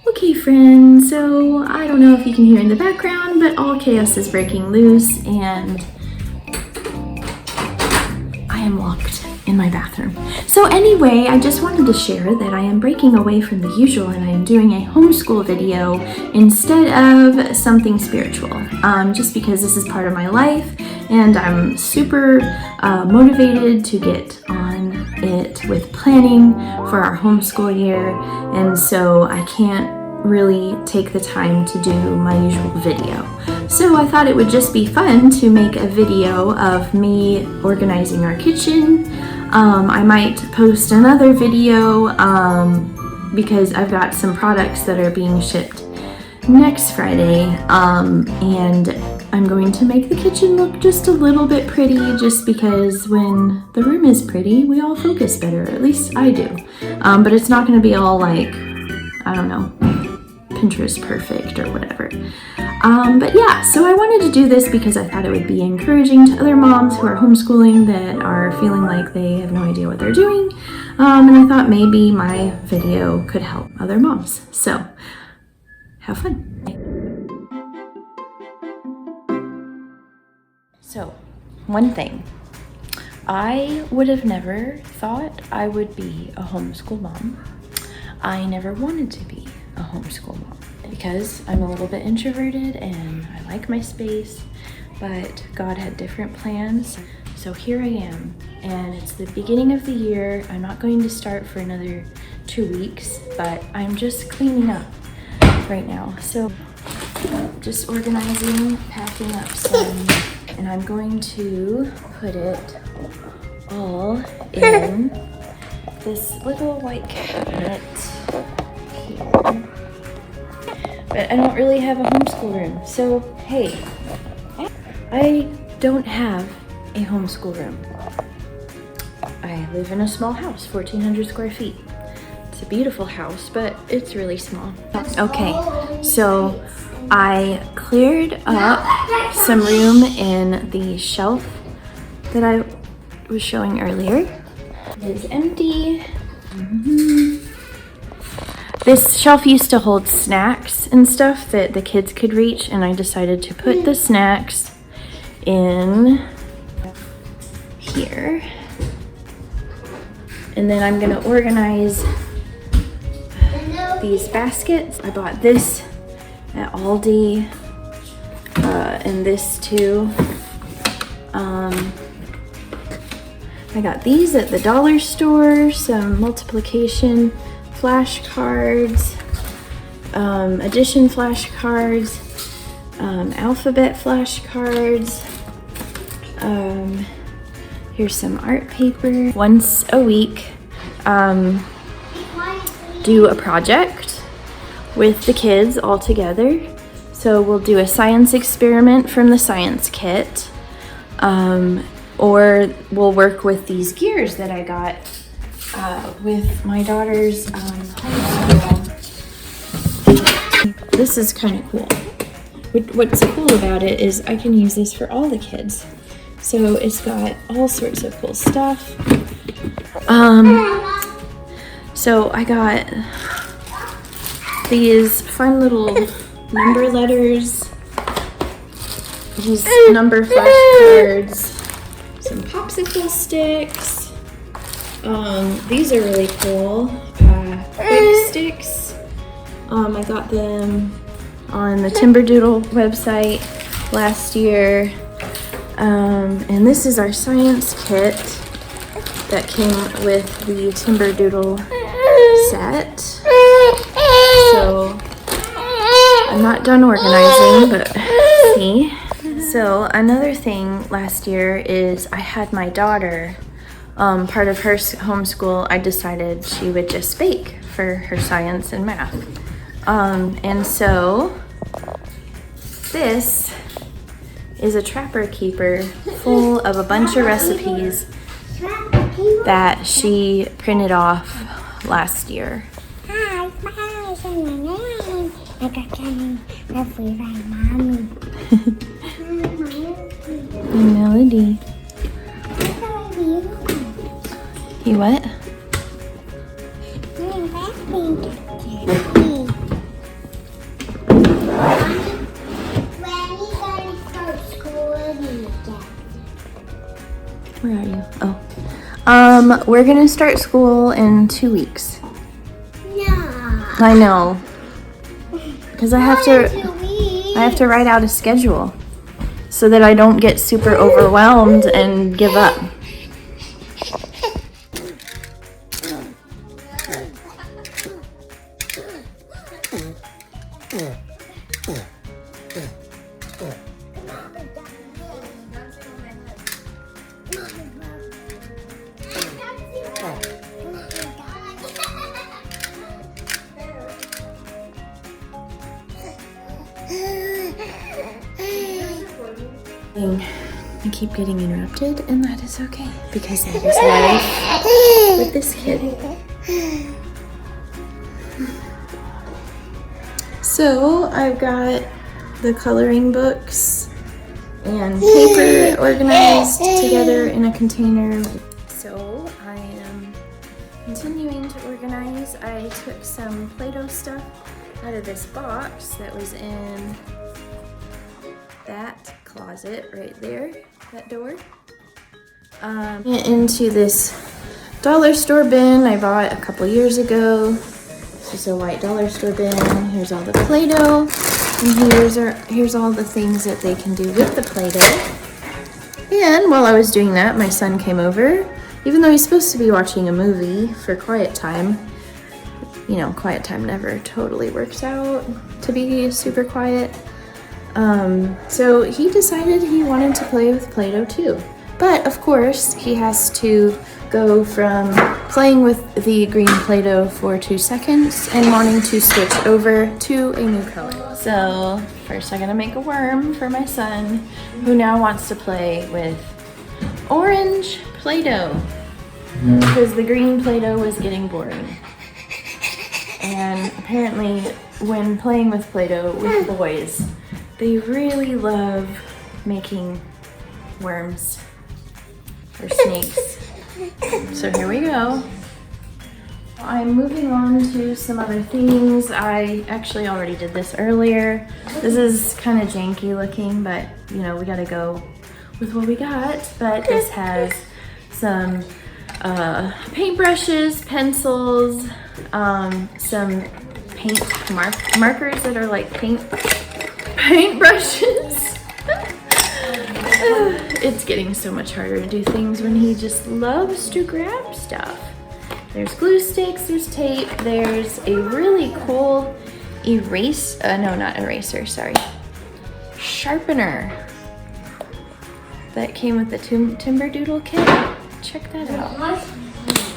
Okay friends, so I don't know if you can hear in the background, but all chaos is breaking loose and I am locked in my bathroom. So anyway, I just wanted to share that I am breaking away from the usual and I am doing a homeschool video instead of something spiritual, just because this is part of my life and I'm super motivated to get on it with planning for our homeschool year, and so I can't really take the time to do my usual video. So I thought it would just be fun to make a video of me organizing our kitchen. I might post another video because I've got some products that are being shipped next Friday, and I'm going to make the kitchen look just a little bit pretty, just because when the room is pretty, we all focus better, at least I do. But it's not going to be all like, I don't know, Pinterest perfect or whatever. But yeah, so I wanted to do this because I thought it would be encouraging to other moms who are homeschooling that are feeling like they have no idea what they're doing. And I thought maybe my video could help other moms. So have fun. So, one thing. I would have never thought I would be a homeschool mom. I never wanted to be a homeschool mom because I'm a little bit introverted and I like my space, but God had different plans. So here I am, and it's the beginning of the year. I'm not going to start for another 2 weeks, but I'm just cleaning up right now. So just organizing, packing up some, and I'm going to put it all in this little white cabinet here. But I don't really have a homeschool room, so hey, I don't have a homeschool room. I live in a small house, 1,400 square feet. It's a beautiful house, but it's really small. Okay, so I cleared up some room in the shelf that I was showing earlier. It is empty. This shelf used to hold snacks and stuff that the kids could reach, and I decided to put the snacks in here. And then I'm gonna organize these baskets. I bought this at Aldi, and this too. I got these at the dollar store, some multiplication flashcards, addition flashcards, alphabet flashcards. Here's some art paper. Once a week, do a project with the kids all together. So we'll do a science experiment from the science kit, or we'll work with these gears that I got with my daughter's homeschool. This is kind of cool. What's cool about it is I can use this for all the kids. So it's got all sorts of cool stuff. So I got these fun little number letters, these number flashcards, some popsicle sticks. These are really cool. Quick sticks. I got them on the Timberdoodle website last year. And this is our science kit that came with the Timberdoodle set. So I'm not done organizing, but see. So another thing last year is I had my daughter, part of her homeschool, I decided she would just bake for her science and math. And so this is a Trapper Keeper full of a bunch of recipes that she printed off last year. Hi, Mommy. Melody. He what? Where are you? Oh. We're gonna start school in 2 weeks. No. I know. Because I have to write out a schedule so that I don't get super overwhelmed and give up. I keep getting interrupted, and that is okay because that is life with this kid. So I've got the coloring books and paper organized together in a container. So I am continuing to organize. I took some Play-Doh stuff out of this box that was in that closet right there, that door, into this dollar store bin I bought a couple years ago. This is a white dollar store bin. Here's all the Play-Doh, and here's all the things that they can do with the Play-Doh. And while I was doing that, my son came over. Even though he's supposed to be watching a movie for quiet time, you know, quiet time never totally works out to be super quiet. So he decided he wanted to play with Play-Doh too. But of course, he has to go from playing with the green Play-Doh for 2 seconds and wanting to switch over to a new color. So first I'm gonna make a worm for my son, who now wants to play with orange Play-Doh because the green Play-Doh was getting boring. And apparently when playing with Play-Doh with boys, they really love making worms or snakes. So here we go. I'm moving on to some other things. I actually already did this earlier. This is kind of janky looking, but you know, we gotta go with what we got. But this has some paintbrushes, pencils, some paint markers that are like paintbrushes. It's getting so much harder to do things when he just loves to grab stuff. There's glue sticks, there's tape, there's a really cool sharpener that came with the timberdoodle kit. Check that out.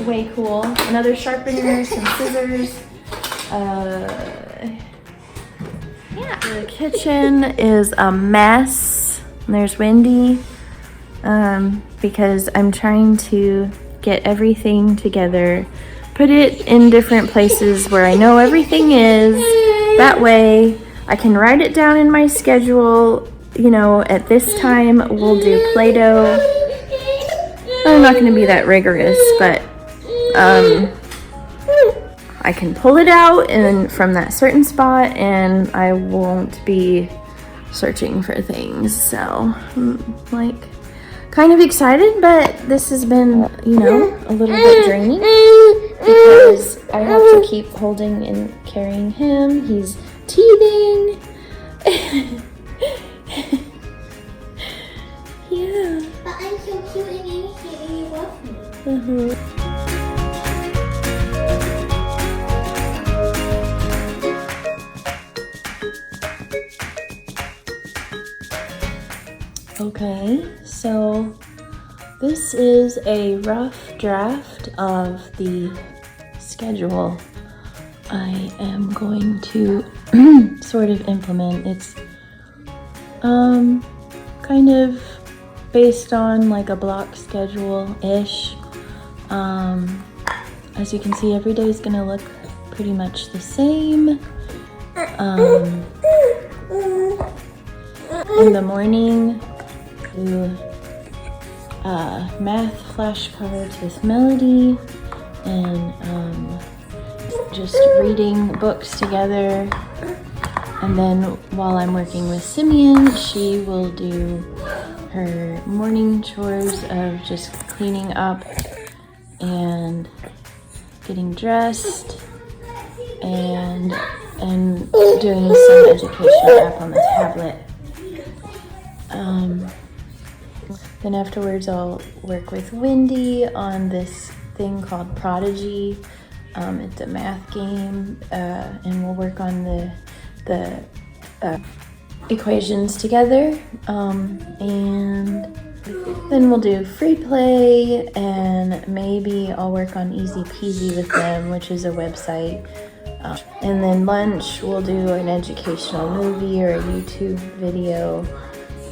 Way cool. Another sharpener, some scissors. Yeah. The kitchen is a mess. There's Wendy, because I'm trying to get everything together, put it in different places where I know everything is. That way I can write it down in my schedule. You know, at this time we'll do Play-Doh. I'm not going to be that rigorous, but I can pull it out and from that certain spot, and I won't be searching for things. So I'm like kind of excited, but this has been, you know, a little bit draining because I have to keep holding and carrying him. He's teething. Yeah. But I'm so cute and innocent and you love me. Mm-hmm. Okay, so this is a rough draft of the schedule I am going to sort of implement. It's kind of based on like a block schedule-ish. As you can see, every day is gonna look pretty much the same. In the morning, math flashcards with Melody, and just reading books together. And then while I'm working with Simeon, she will do her morning chores of just cleaning up and getting dressed and doing some educational app on the tablet. Then afterwards I'll work with Wendy on this thing called Prodigy. It's a math game, and we'll work on the equations together, and then we'll do free play, and maybe I'll work on Easy Peasy with them, which is a website. And then lunch, we'll do an educational movie or a YouTube video,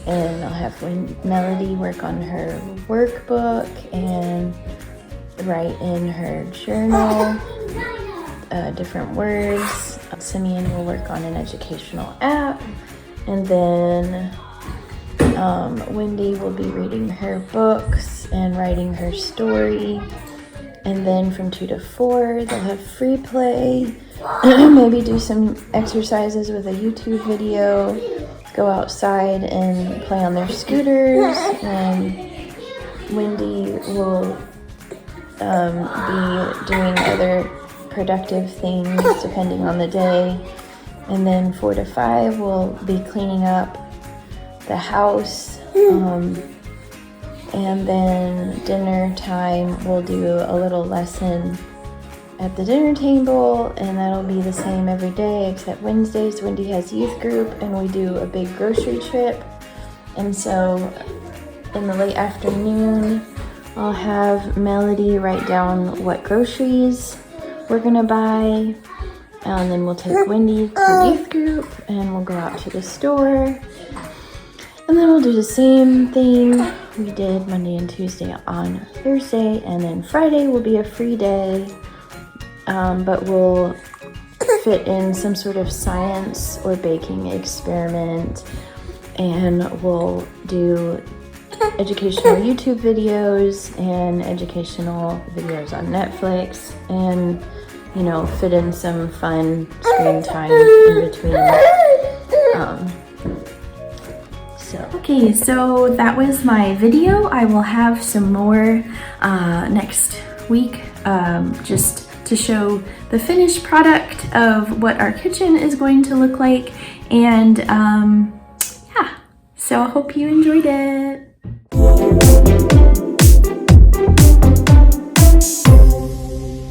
and I'll have Melody work on her workbook and write in her journal different words. Simeon will work on an educational app, and then Wendy will be reading her books and writing her story. And then from 2 to 4, they'll have free play, maybe do some exercises with a YouTube video, go outside and play on their scooters, and Wendy will be doing other productive things depending on the day. And then 4 to 5, we'll be cleaning up the house. And then dinner time, we'll do a little lesson at the dinner table, and that'll be the same every day except Wednesdays. Wendy has youth group, and we do a big grocery trip. And so in the late afternoon, I'll have Melody write down what groceries we're gonna buy, and then we'll take Wendy to youth group, and we'll go out to the store. And then we'll do the same thing we did Monday and Tuesday on Thursday, and then Friday will be a free day, but we'll fit in some sort of science or baking experiment, and we'll do educational YouTube videos and educational videos on Netflix, and fit in some fun screen time in between. Okay, so that was my video. I will have some more next week, just to show the finished product of what our kitchen is going to look like. And yeah, so I hope you enjoyed it.